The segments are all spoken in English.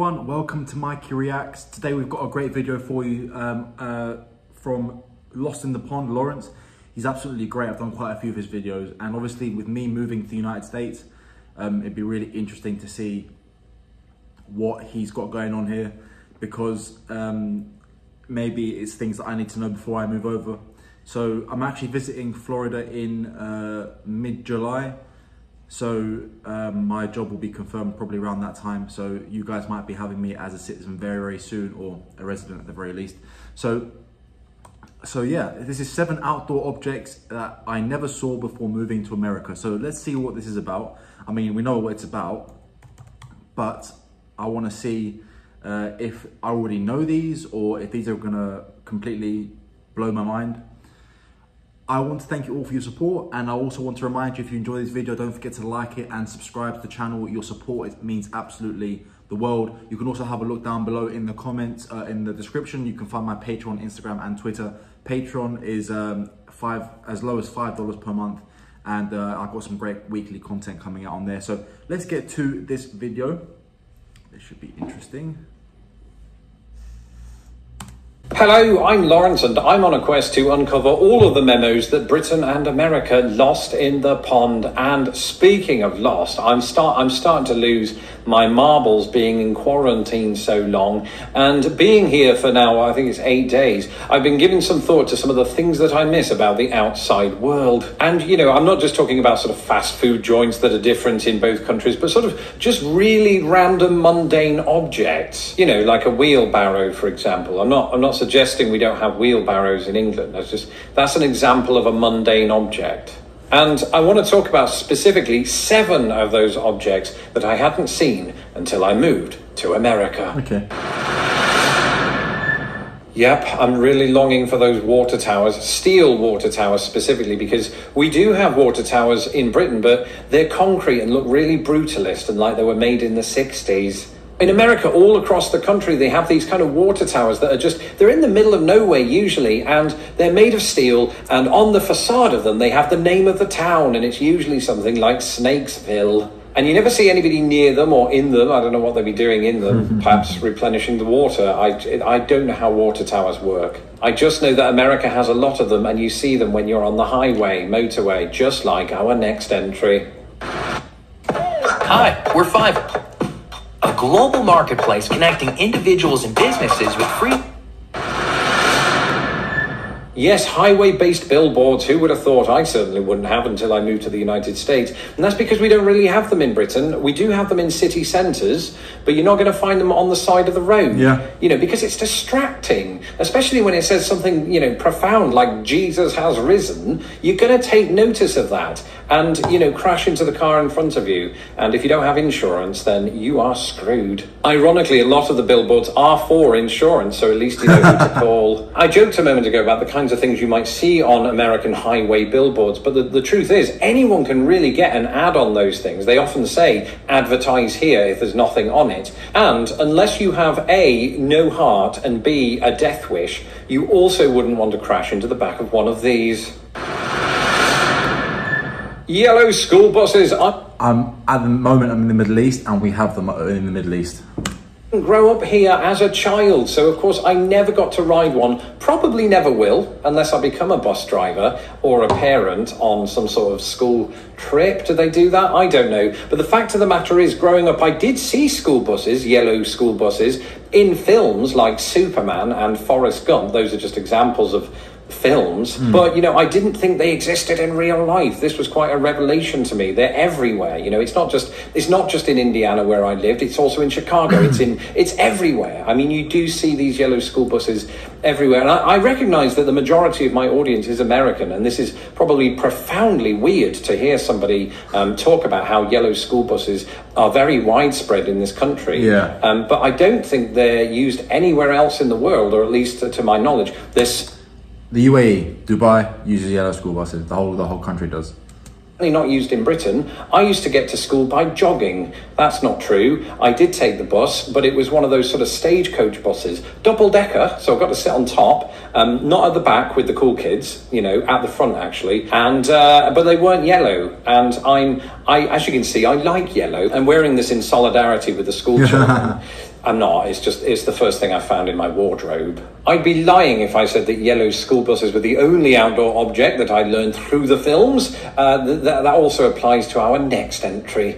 everyone, welcome to Mikey Reacts. Today we've got a great video for you from Lost in the Pond, Laurence. He's absolutely great. I've done quite a few of his videos, and obviously with me moving to the United States, it'd be really interesting to see what he's got going on here, because maybe it's things that I need to know before I move over. So I'm actually visiting Florida in mid-July. So my job will be confirmed probably around that time. So you guys might be having me as a citizen very, very soon, or a resident at the very least. So yeah, this is 7 outdoor objects that I never saw before moving to America. So let's see what this is about. I mean, we know what it's about, but I want to see if I already know these or if these are gonna completely blow my mind. I want to thank you all for your support, and I also want to remind you, if you enjoy this video, don't forget to like it and subscribe to the channel. Your support means absolutely the world. You can also have a look down below in the comments, in the description. You can find my Patreon, Instagram and Twitter. Patreon is as low as $5 per month, and I've got some great weekly content coming out on there. So let's get to this video. This should be interesting. Hello, I'm Laurence, and I'm on a quest to uncover all of the memos that Britain and America lost in the pond. And speaking of lost, I'm starting to lose my marbles being in quarantine so long, and being here for now, I think it's 8 days. I've been giving some thought to some of the things that I miss about the outside world. And, you know, I'm not just talking about sort of fast food joints that are different in both countries, but sort of just really random mundane objects, you know, like a wheelbarrow, for example. I'm not suggesting we don't have wheelbarrows in England. That's an example of a mundane object. And I want to talk about specifically 7 of those objects that I hadn't seen until I moved to America. Okay. Yep, I'm really longing for those water towers, steel water towers specifically, because we do have water towers in Britain, but they're concrete and look really brutalist and like they were made in the 60s. In America, all across the country, they have these kind of water towers that are they're in the middle of nowhere usually, and they're made of steel, and on the facade of them, they have the name of the town, and it's usually something like Snakesville. And you never see anybody near them or in them. I don't know what they'd be doing in them, perhaps replenishing the water. I don't know how water towers work. I just know that America has a lot of them, and you see them when you're on the highway, motorway, just like our next entry. Hi, we're Fiverr, a global marketplace connecting individuals and businesses with free... Yes, highway-based billboards. Who would have thought? I certainly wouldn't have until I moved to the United States. And that's because we don't really have them in Britain. We do have them in city centres, but you're not going to find them on the side of the road. Yeah. You know, because it's distracting, especially when it says something, you know, profound like Jesus has risen. You're going to take notice of that and, you know, crash into the car in front of you. And if you don't have insurance, then you are screwed. Ironically, a lot of the billboards are for insurance, so at least you know who to call. I joked a moment ago about the kinds of things you might see on American highway billboards, but the truth is anyone can really get an ad on those things. They often say advertise here if there's nothing on it, and unless you have A, no heart, and B, a death wish, you also wouldn't want to crash into the back of one of these. Yellow school buses. At the moment I'm in the Middle East, and we have them in the Middle East. Grow up here as a child, so of course I never got to ride one, probably never will, unless I become a bus driver or a parent on some sort of school trip. Do they do that? I don't know. But the fact of the matter is, growing up, I did see school buses, yellow school buses, in films like Superman and Forrest Gump. Those are just examples of films, but you know, I didn't think they existed in real life. This was quite a revelation to me. They're everywhere. You know, it's not just in Indiana where I lived, it's also in Chicago. It's everywhere. I mean, you do see these yellow school buses everywhere, and I recognize that the majority of my audience is American, and this is probably profoundly weird to hear somebody talk about how yellow school buses are very widespread in this country. Yeah. But I don't think they're used anywhere else in the world, or at least to my knowledge. The UAE, Dubai, uses yellow school buses. The whole country does. Not used in Britain. I used to get to school by jogging. That's not true. I did take the bus, but it was one of those sort of stagecoach buses, double decker. So I got to sit on top, not at the back with the cool kids, you know, at the front actually. And but they weren't yellow. And I, as you can see, I like yellow. I'm wearing this in solidarity with the school children. I'm not. It's the first thing I found in my wardrobe. I'd be lying if I said that yellow school buses were the only outdoor object that I learned through the films. That also applies to our next entry.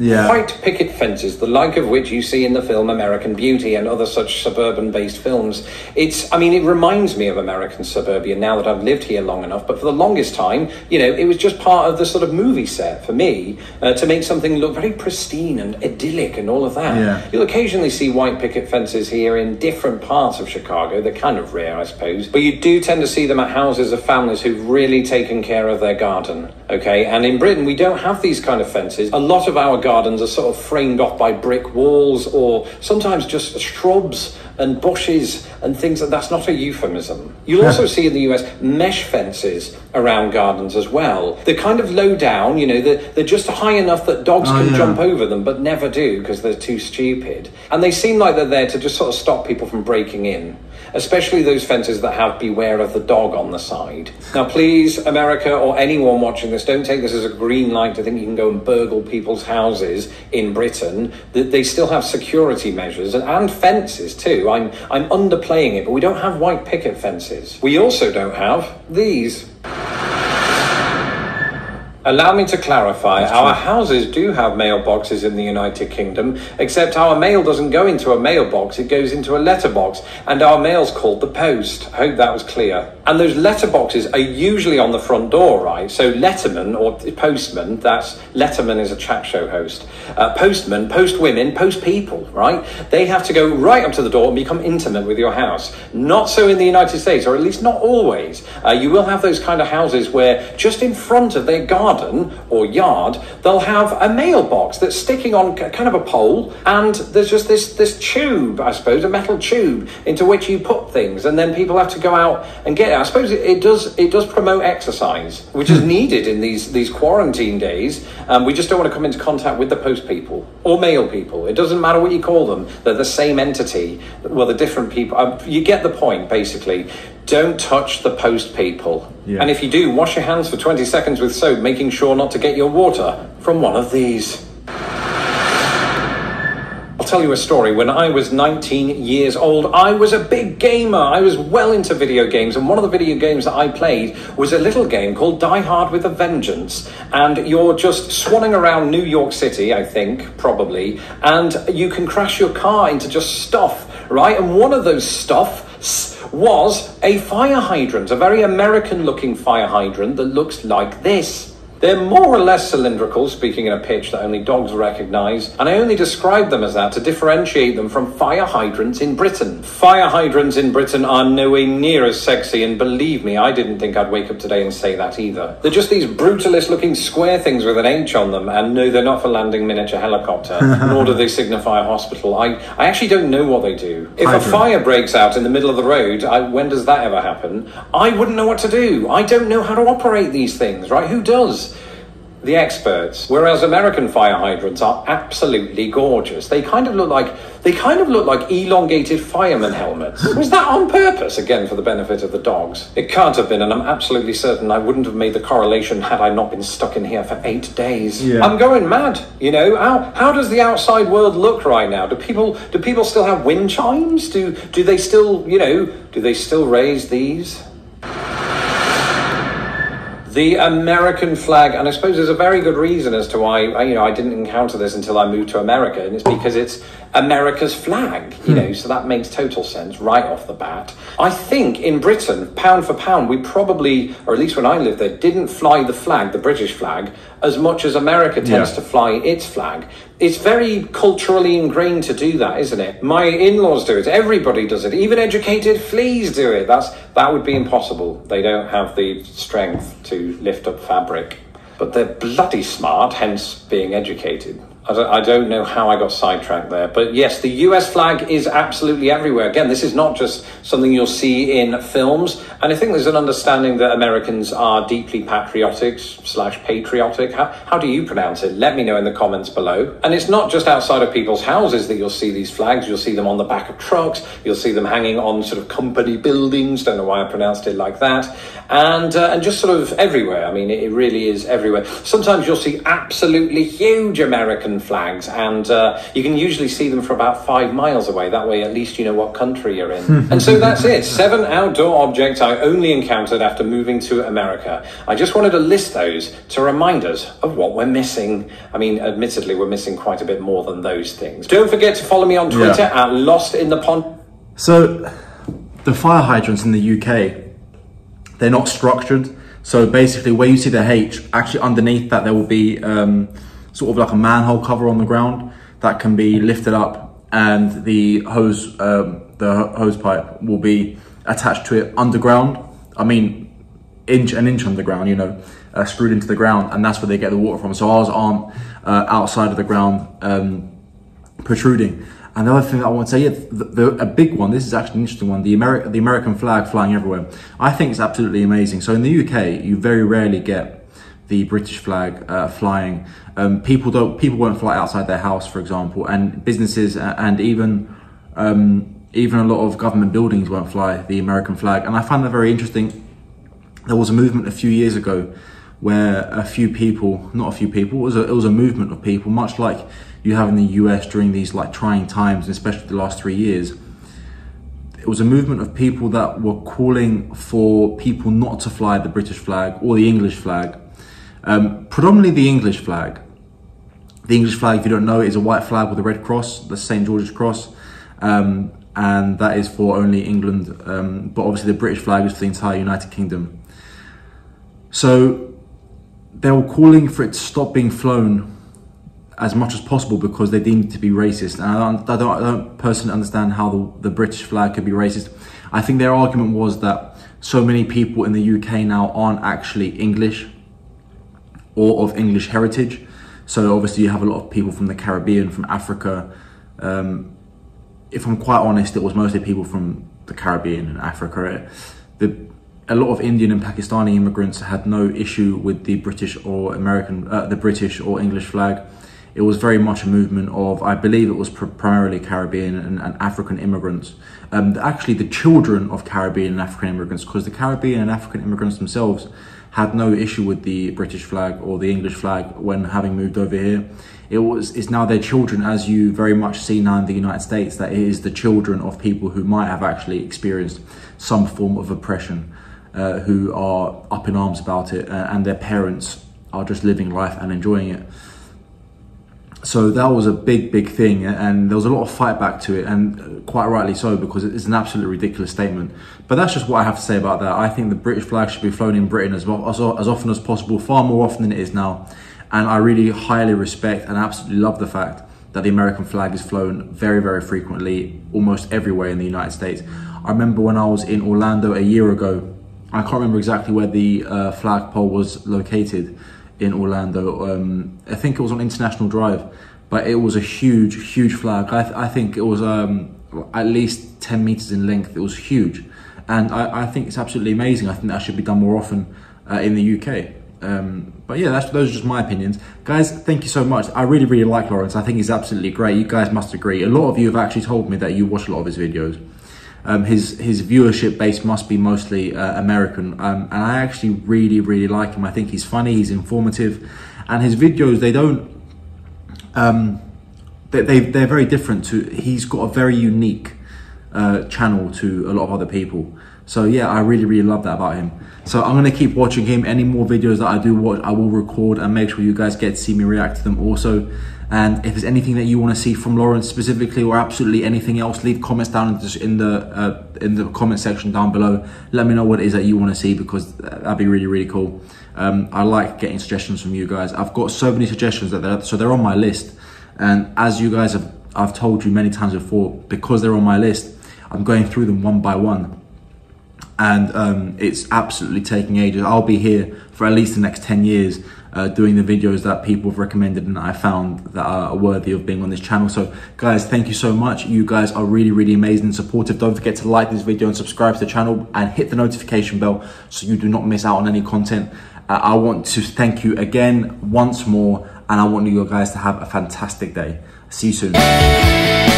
Yeah. White picket fences, the like of which you see in the film American Beauty and other such suburban-based films. It reminds me of American suburbia now that I've lived here long enough, but for the longest time, it was just part of the sort of movie set for me to make something look very pristine and idyllic and all of that. Yeah. You'll occasionally see white picket fences here in different parts of Chicago. They're kind of rare, I suppose, but you do tend to see them at houses of families who've really taken care of their garden, okay? And in Britain, we don't have these kind of fences. A lot of our gardens are sort of framed off by brick walls or sometimes just shrubs and bushes and things. That's not a euphemism. You'll also see in the US mesh fences around gardens as well. They're kind of low down, they're just high enough that dogs can jump over them but never do because they're too stupid. And they seem like they're there to just sort of stop people from breaking in. Especially those fences that have beware of the dog on the side. Now please, America or anyone watching this, don't take this as a green light to think you can go and burgle people's houses in Britain. They still have security measures and fences too. I'm underplaying it, but we don't have white picket fences. We also don't have these. Allow me to clarify, our houses do have mailboxes in the United Kingdom, except our mail doesn't go into a mailbox, it goes into a letterbox, and our mail's called the post. I hope that was clear. And those letterboxes are usually on the front door, right? So letterman or postman, Letterman is a chat show host. Postman, post women, post people, right? They have to go right up to the door and become intimate with your house. Not so in the United States, or at least not always. You will have those kind of houses where just in front of their garden or yard, they'll have a mailbox that's sticking on kind of a pole, and there's just this tube, I suppose, a metal tube into which you put things, and then people have to go out and get it. I suppose it does promote exercise, which is needed in these quarantine days. We just don't want to come into contact with the post people or mail people. It doesn't matter what you call them; they're the same entity. Well, the different people. You get the point, basically. Don't touch the post people. Yeah. And if you do, wash your hands for 20 seconds with soap, making sure not to get your water from one of these. I'll tell you a story. When I was 19 years old, I was a big gamer. I was well into video games, and one of the video games that I played was a little game called Die Hard with a Vengeance. And you're just swanning around New York City, I think, probably, and you can crash your car into just stuff, right? And one of those stuff was a fire hydrant, a very American-looking fire hydrant that looks like this. They're more or less cylindrical, speaking in a pitch that only dogs recognise, and I only describe them as that to differentiate them from fire hydrants in Britain. Fire hydrants in Britain are nowhere near as sexy, and believe me, I didn't think I'd wake up today and say that either. They're just these brutalist-looking square things with an H on them, and no, they're not for landing miniature helicopter, nor do they signify a hospital. I actually don't know what they do. If a fire breaks out in the middle of the road, when does that ever happen? I wouldn't know what to do. I don't know how to operate these things, right? Who does? The experts. Whereas American fire hydrants are absolutely gorgeous. They kind of look like elongated fireman helmets. Was that on purpose? Again, for the benefit of the dogs. It can't have been, and I'm absolutely certain I wouldn't have made the correlation had I not been stuck in here for 8 days. Yeah. I'm going mad. How does the outside world look right now? Do people still have wind chimes? Do they still raise these? The American flag, and I suppose there's a very good reason as to why I didn't encounter this until I moved to America, and it's because it's America's flag, so that makes total sense right off the bat. I think in Britain, pound for pound, we probably, or at least when I lived there, didn't fly the flag, the British flag, as much as America tends to fly its flag. It's very culturally ingrained to do that, isn't it? My in-laws do it, everybody does it, even educated fleas do it. That would be impossible. They don't have the strength to lift up fabric. But they're bloody smart, hence being educated. I don't know how I got sidetracked there, but yes, the US flag is absolutely everywhere. Again, this is not just something you'll see in films, and I think there's an understanding that Americans are deeply patriotic/patriotic. How do you pronounce it? Let me know in the comments below. And it's not just outside of people's houses that you'll see these flags. You'll see them on the back of trucks. You'll see them hanging on sort of company buildings. Don't know why I pronounced it like that. And just sort of everywhere. I mean, it really is everywhere. Sometimes you'll see absolutely huge American American flags, and you can usually see them for about 5 miles away. That way, at least you know what country you're in. And so that's it. 7 outdoor objects I only encountered after moving to America. I just wanted to list those to remind us of what we're missing. I mean, admittedly, we're missing quite a bit more than those things. Don't forget to follow me on Twitter at Lost in the Pond. So, the fire hydrants in the UK, they're not structured. So basically where you see the H, actually underneath that there will be sort of like a manhole cover on the ground that can be lifted up, and the hose pipe will be attached to it underground. I mean, an inch underground, you know, screwed into the ground, and that's where they get the water from. So ours aren't outside of the ground protruding. And the other thing that I want to say, a big one, this is actually an interesting one, the American flag flying everywhere. I think it's absolutely amazing. So in the UK, you very rarely get the British flag flying. People won't fly outside their house, for example, and businesses and even a lot of government buildings won't fly the American flag. And I find that very interesting. There was a movement a few years ago where a few people, not a few people, it was a movement of people, much like you have in the US during these like trying times, and especially the last 3 years. It was a movement of people that were calling for people not to fly the British flag or the English flag, predominantly the English flag. The English flag, if you don't know, is a white flag with a red cross, the St. George's cross, and that is for only England, but obviously the British flag is for the entire United Kingdom. So they were calling for it to stop being flown as much as possible because they deemed it to be racist. And I don't personally understand how the British flag could be racist. I think their argument was that so many people in the UK now aren't actually English or of English heritage. So obviously you have a lot of people from the Caribbean, from Africa. If I'm quite honest, it was mostly people from the Caribbean and Africa. A lot of Indian and Pakistani immigrants had no issue with the British or the British or English flag. It was very much a movement of, I believe it was primarily Caribbean and African immigrants. Actually the children of Caribbean and African immigrants, because the Caribbean and African immigrants themselves had no issue with the British flag or the English flag when having moved over here. It's now their children, as you very much see now in the United States, that it is the children of people who might have actually experienced some form of oppression, who are up in arms about it, and their parents are just living life and enjoying it. So that was a big thing, and there was a lot of fight back to it, and quite rightly so, because it's an absolutely ridiculous statement. But that's just what I have to say about that. I think the British flag should be flown in Britain as often as possible, far more often than it is now. And I really highly respect and absolutely love the fact that the American flag is flown very frequently, almost everywhere in the United States. I remember when I was in Orlando a year ago, I can't remember exactly where the flagpole was located in Orlando. I think it was on International Drive, but it was a huge flag. I think it was at least 10 meters in length. It was huge, and I think it's absolutely amazing. I think that should be done more often in the UK. But yeah, those are just my opinions. Guys, thank you so much. I really like Laurence. I think he's absolutely great. You guys must agree. A lot of you have actually told me that you watch a lot of his videos. His viewership base must be mostly American, and I actually really like him. I think he's funny, he's informative, and his videos, they don't they're very different to, he's got a very unique channel to a lot of other people. So yeah, I really love that about him. So I'm gonna keep watching him. Any more videos that I do watch, I will record and make sure you guys get to see me react to them also. And if there's anything that you want to see from Laurence specifically, or absolutely anything else, leave comments down in the comment section down below. Let me know what it is that you want to see, because that'd be really cool. I like getting suggestions from you guys. I've got so many suggestions so they're on my list. And as you guys I've told you many times before, because they're on my list, I'm going through them one by one. And it's absolutely taking ages. I'll be here for at least the next 10 years doing the videos that people have recommended and I found that are worthy of being on this channel. So guys, thank you so much. You guys are really amazing and supportive. Don't forget to like this video and subscribe to the channel and hit the notification bell so you do not miss out on any content. I want to thank you again once more, and I want you guys to have a fantastic day. See you soon.